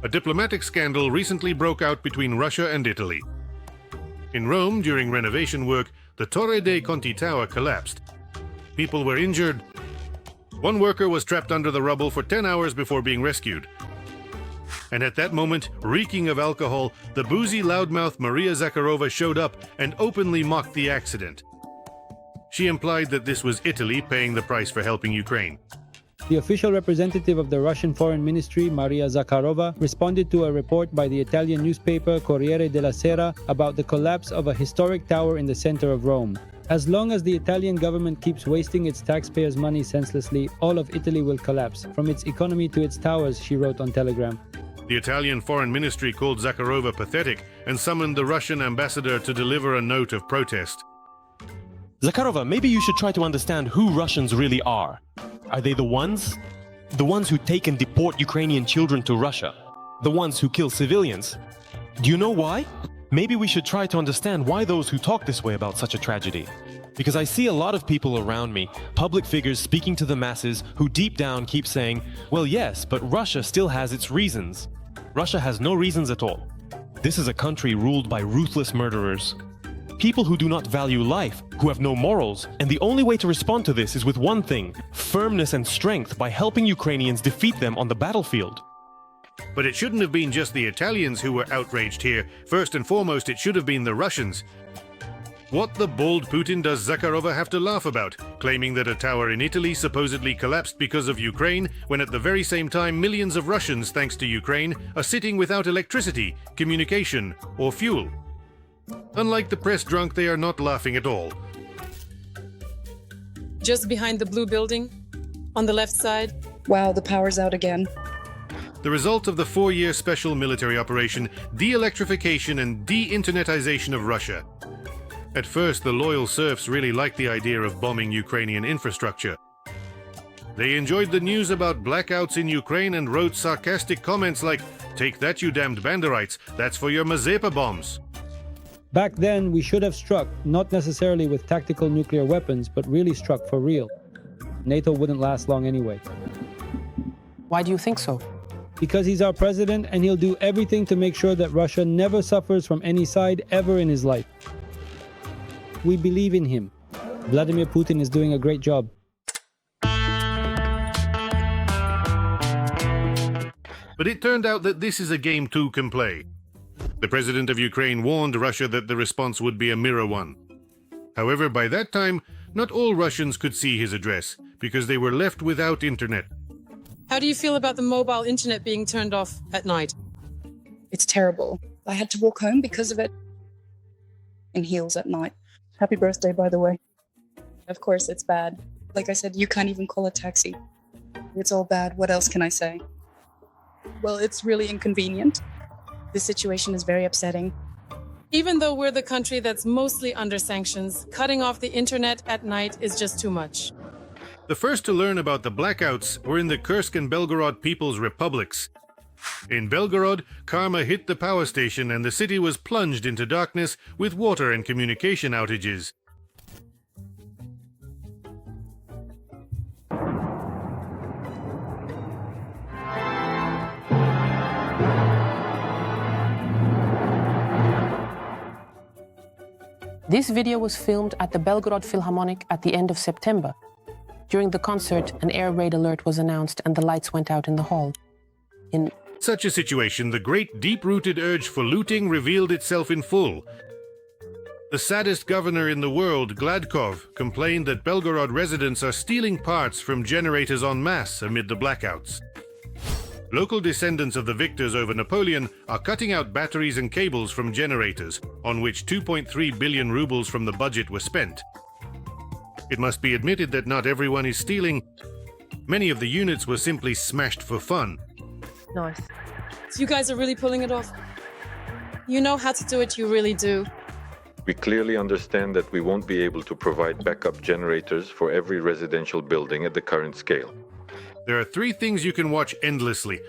A diplomatic scandal recently broke out between Russia and Italy. In Rome, during renovation work, the Torre dei Conti Tower collapsed. People were injured. One worker was trapped under the rubble for 10 hours before being rescued. And at that moment, reeking of alcohol, the boozy loudmouth Maria Zakharova showed up and openly mocked the accident. She implied that this was Italy paying the price for helping Ukraine. The official representative of the Russian Foreign Ministry, Maria Zakharova, responded to a report by the Italian newspaper Corriere della Sera about the collapse of a historic tower in the center of Rome. As long as the Italian government keeps wasting its taxpayers' money senselessly, all of Italy will collapse, from its economy to its towers, she wrote on Telegram. The Italian Foreign Ministry called Zakharova pathetic and summoned the Russian ambassador to deliver a note of protest. Zakharova, maybe you should try to understand who Russians really are. Are they the ones who take and deport Ukrainian children to Russia? The ones who kill civilians? Do you know why? Maybe we should try to understand why those who talk this way about such a tragedy. Because I see a lot of people around me, public figures speaking to the masses, who deep down keep saying, well, yes, but Russia still has its reasons. Russia has no reasons at all. This is a country ruled by ruthless murderers. People who do not value life, who have no morals, and the only way to respond to this is with one thing: firmness and strength by helping Ukrainians defeat them on the battlefield. But it shouldn't have been just the Italians who were outraged here. First and foremost, it should have been the Russians. What the bald Putin does Zakharova have to laugh about, claiming that a tower in Italy supposedly collapsed because of Ukraine, when at the very same time millions of Russians, thanks to Ukraine, are sitting without electricity, communication, or fuel? Unlike the press drunk, they are not laughing at all. Just behind the blue building, on the left side. Wow, the power's out again. The result of the 4-year special military operation, de-electrification and de-internetization of Russia. At first, the loyal serfs really liked the idea of bombing Ukrainian infrastructure. They enjoyed the news about blackouts in Ukraine and wrote sarcastic comments like, "Take that, you damned Banderites, that's for your Mazepa bombs." Back then, we should have struck, not necessarily with tactical nuclear weapons, but really struck for real. NATO wouldn't last long anyway. Why do you think so? Because he's our president and he'll do everything to make sure that Russia never suffers from any side ever in his life. We believe in him. Vladimir Putin is doing a great job. But it turned out that this is a game two can play. The president of Ukraine warned Russia that the response would be a mirror one. However, by that time, not all Russians could see his address, because they were left without internet. How do you feel about the mobile internet being turned off at night? It's terrible. I had to walk home because of it. In heels at night. Happy birthday, by the way. Of course, it's bad. Like I said, you can't even call a taxi. It's all bad. What else can I say? Well, it's really inconvenient. This situation is very upsetting. Even though we're the country that's mostly under sanctions, cutting off the internet at night is just too much. The first to learn about the blackouts were in the Kursk and Belgorod People's Republics. In Belgorod, karma hit the power station and the city was plunged into darkness with water and communication outages. This video was filmed at the Belgorod Philharmonic at the end of September. During the concert, an air raid alert was announced and the lights went out in the hall. In such a situation, the great deep-rooted urge for looting revealed itself in full. The saddest governor in the world, Gladkov, complained that Belgorod residents are stealing parts from generators en masse amid the blackouts. Local descendants of the victors over Napoleon are cutting out batteries and cables from generators, on which 2.3 billion rubles from the budget were spent. It must be admitted that not everyone is stealing. Many of the units were simply smashed for fun. Nice. So you guys are really pulling it off? You know how to do it, you really do. We clearly understand that we won't be able to provide backup generators for every residential building at the current scale. There are 3 things you can watch endlessly: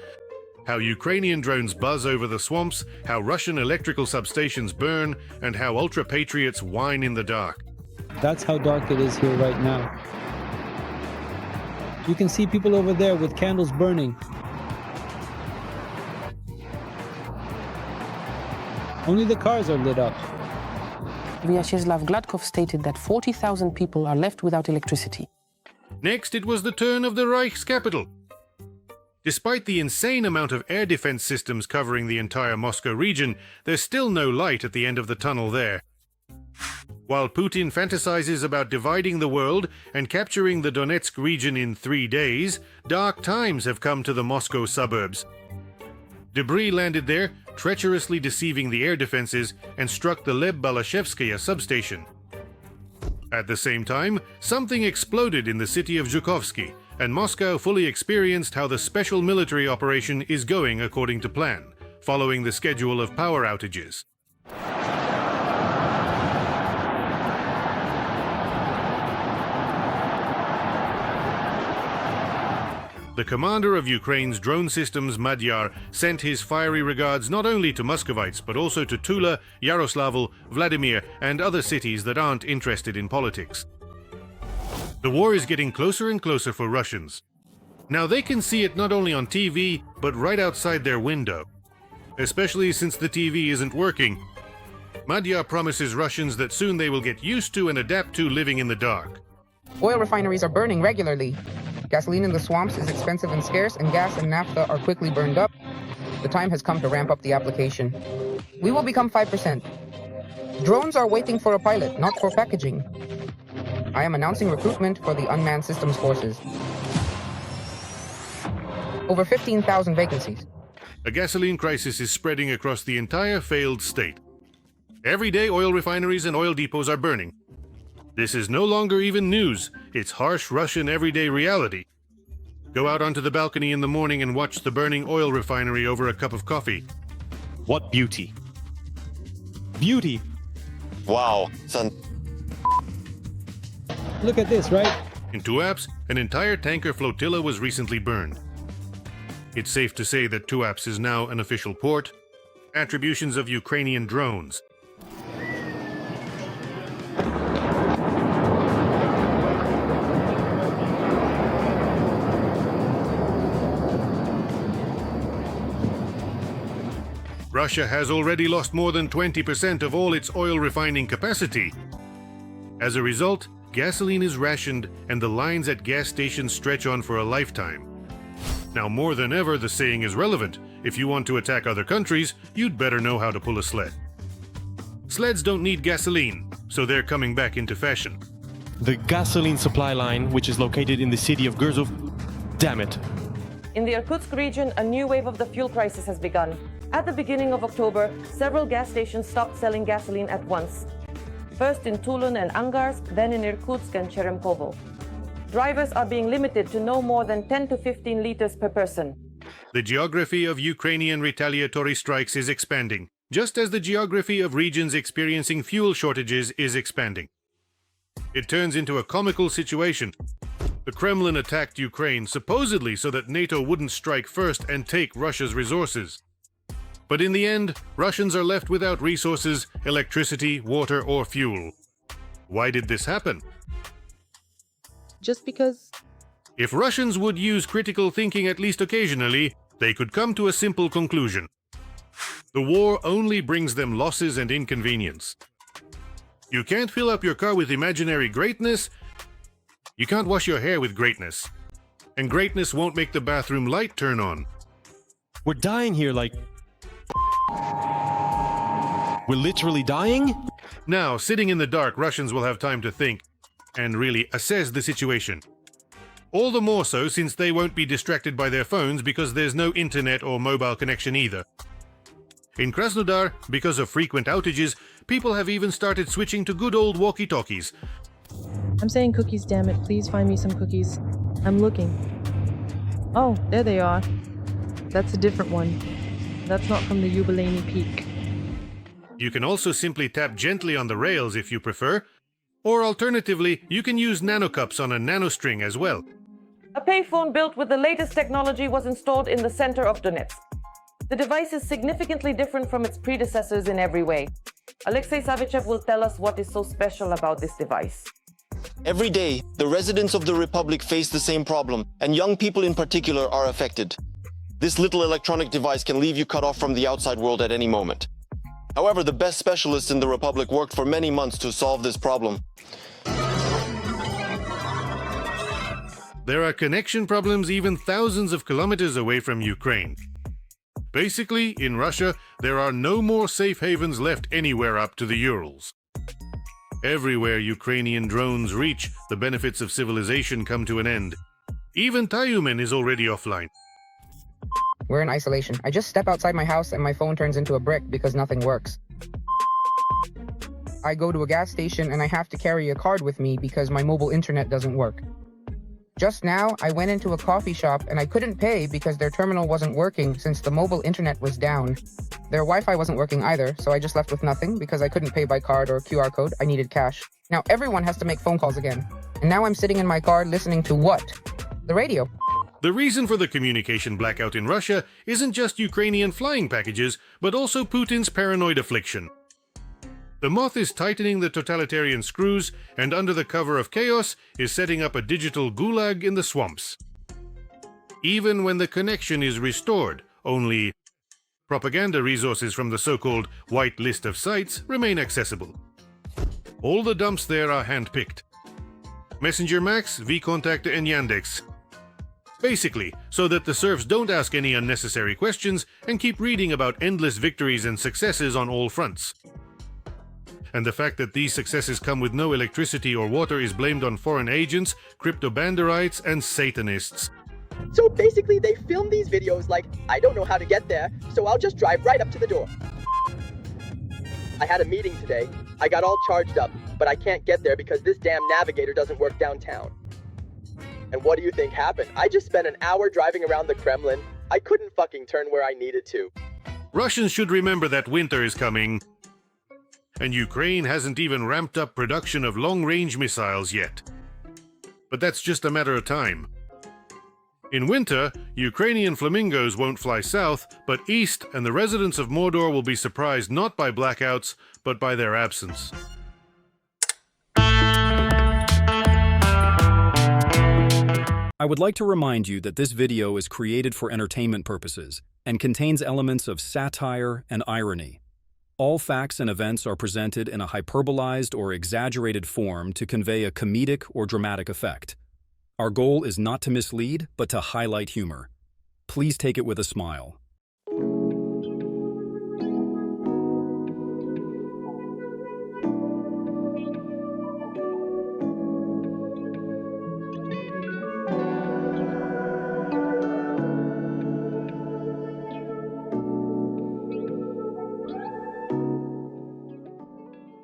how Ukrainian drones buzz over the swamps, how Russian electrical substations burn, and how ultra-patriots whine in the dark. That's how dark it is here right now. You can see people over there with candles burning. Only the cars are lit up. Vyacheslav Gladkov stated that 40,000 people are left without electricity. Next, it was the turn of the Reich's capital. Despite the insane amount of air defense systems covering the entire Moscow region, there's still no light at the end of the tunnel there. While Putin fantasizes about dividing the world and capturing the Donetsk region in 3 days, dark times have come to the Moscow suburbs. Debris landed there, treacherously deceiving the air defenses, and struck the Leb-Balashevskaya substation. At the same time, something exploded in the city of Zhukovsky, and Moscow fully experienced how the special military operation is going according to plan, following the schedule of power outages. The commander of Ukraine's drone systems, Magyar, sent his fiery regards not only to Muscovites, but also to Tula, Yaroslavl, Vladimir, and other cities that aren't interested in politics. The war is getting closer and closer for Russians. Now they can see it not only on TV, but right outside their window. Especially since the TV isn't working. Magyar promises Russians that soon they will get used to and adapt to living in the dark. Oil refineries are burning regularly. Gasoline in the swamps is expensive and scarce, and gas and naphtha are quickly burned up. The time has come to ramp up the application. We will become 5%. Drones are waiting for a pilot, not for packaging. I am announcing recruitment for the unmanned systems forces. Over 15,000 vacancies. A gasoline crisis is spreading across the entire failed state. Every day, oil refineries and oil depots are burning. This is no longer even news, it's harsh Russian everyday reality. Go out onto the balcony in the morning and watch the burning oil refinery over a cup of coffee. What beauty. Beauty. Wow, son. Look at this, right? In Tuapse, an entire tanker flotilla was recently burned. It's safe to say that Tuapse is now an official port. Attributions of Ukrainian drones. Russia has already lost more than 20% of all its oil refining capacity. As a result, gasoline is rationed and the lines at gas stations stretch on for a lifetime. Now more than ever, the saying is relevant. If you want to attack other countries, you'd better know how to pull a sled. Sleds don't need gasoline, so they're coming back into fashion. The gasoline supply line, which is located in the city of Gurzov, damn it. In the Irkutsk region, a new wave of the fuel crisis has begun. At the beginning of October, several gas stations stopped selling gasoline at once. First in Tulun and Angarsk, then in Irkutsk and Cheremkovo. Drivers are being limited to no more than 10 to 15 liters per person. The geography of Ukrainian retaliatory strikes is expanding, just as the geography of regions experiencing fuel shortages is expanding. It turns into a comical situation. The Kremlin attacked Ukraine supposedly so that NATO wouldn't strike first and take Russia's resources. But in the end, Russians are left without resources, electricity, water, or fuel. Why did this happen? Just because... If Russians would use critical thinking at least occasionally, they could come to a simple conclusion. The war only brings them losses and inconvenience. You can't fill up your car with imaginary greatness. You can't wash your hair with greatness. And greatness won't make the bathroom light turn on. We're dying here like... We're literally dying? Now, sitting in the dark, Russians will have time to think and really assess the situation. All the more so since they won't be distracted by their phones because there's no internet or mobile connection either. In Krasnodar, because of frequent outages, people have even started switching to good old walkie-talkies. I'm saying cookies, damn it. Please find me some cookies. I'm looking. Oh, there they are. That's a different one. That's not from the Yubileni Peak. You can also simply tap gently on the rails if you prefer. Or alternatively, you can use nanocups on a nanostring as well. A payphone built with the latest technology was installed in the center of Donetsk. The device is significantly different from its predecessors in every way. Alexei Savichev will tell us what is so special about this device. Every day, the residents of the Republic face the same problem, and young people in particular are affected. This little electronic device can leave you cut off from the outside world at any moment. However, the best specialists in the Republic worked for many months to solve this problem. There are connection problems even thousands of kilometers away from Ukraine. Basically, in Russia, there are no more safe havens left anywhere up to the Urals. Everywhere Ukrainian drones reach, the benefits of civilization come to an end. Even Tyumen is already offline. We're in isolation. I just step outside my house and my phone turns into a brick because nothing works. I go to a gas station and I have to carry a card with me because my mobile internet doesn't work. Just now, I went into a coffee shop and I couldn't pay because their terminal wasn't working since the mobile internet was down. Their Wi-Fi wasn't working either, so I just left with nothing because I couldn't pay by card or QR code. I needed cash. Now everyone has to make phone calls again. And now I'm sitting in my car listening to what? The radio. The reason for the communication blackout in Russia isn't just Ukrainian flying packages, but also Putin's paranoid affliction. The moth is tightening the totalitarian screws and under the cover of chaos is setting up a digital gulag in the swamps. Even when the connection is restored, only propaganda resources from the so-called white list of sites remain accessible. All the dumps there are hand-picked. Messenger Max, vKontakte and Yandex. Basically, so that the serfs don't ask any unnecessary questions and keep reading about endless victories and successes on all fronts. And the fact that these successes come with no electricity or water is blamed on foreign agents, crypto-banderites, and Satanists. So basically they film these videos like, I don't know how to get there, so I'll just drive right up to the door. I had a meeting today. I got all charged up, but I can't get there because this damn navigator doesn't work downtown. And what do you think happened? I just spent an hour driving around the Kremlin. I couldn't fucking turn where I needed to. Russians should remember that winter is coming. And Ukraine hasn't even ramped up production of long-range missiles yet. But that's just a matter of time. In winter, Ukrainian flamingos won't fly south, but east, and the residents of Mordor will be surprised not by blackouts, but by their absence. I would like to remind you that this video is created for entertainment purposes and contains elements of satire and irony. All facts and events are presented in a hyperbolized or exaggerated form to convey a comedic or dramatic effect. Our goal is not to mislead, but to highlight humor. Please take it with a smile.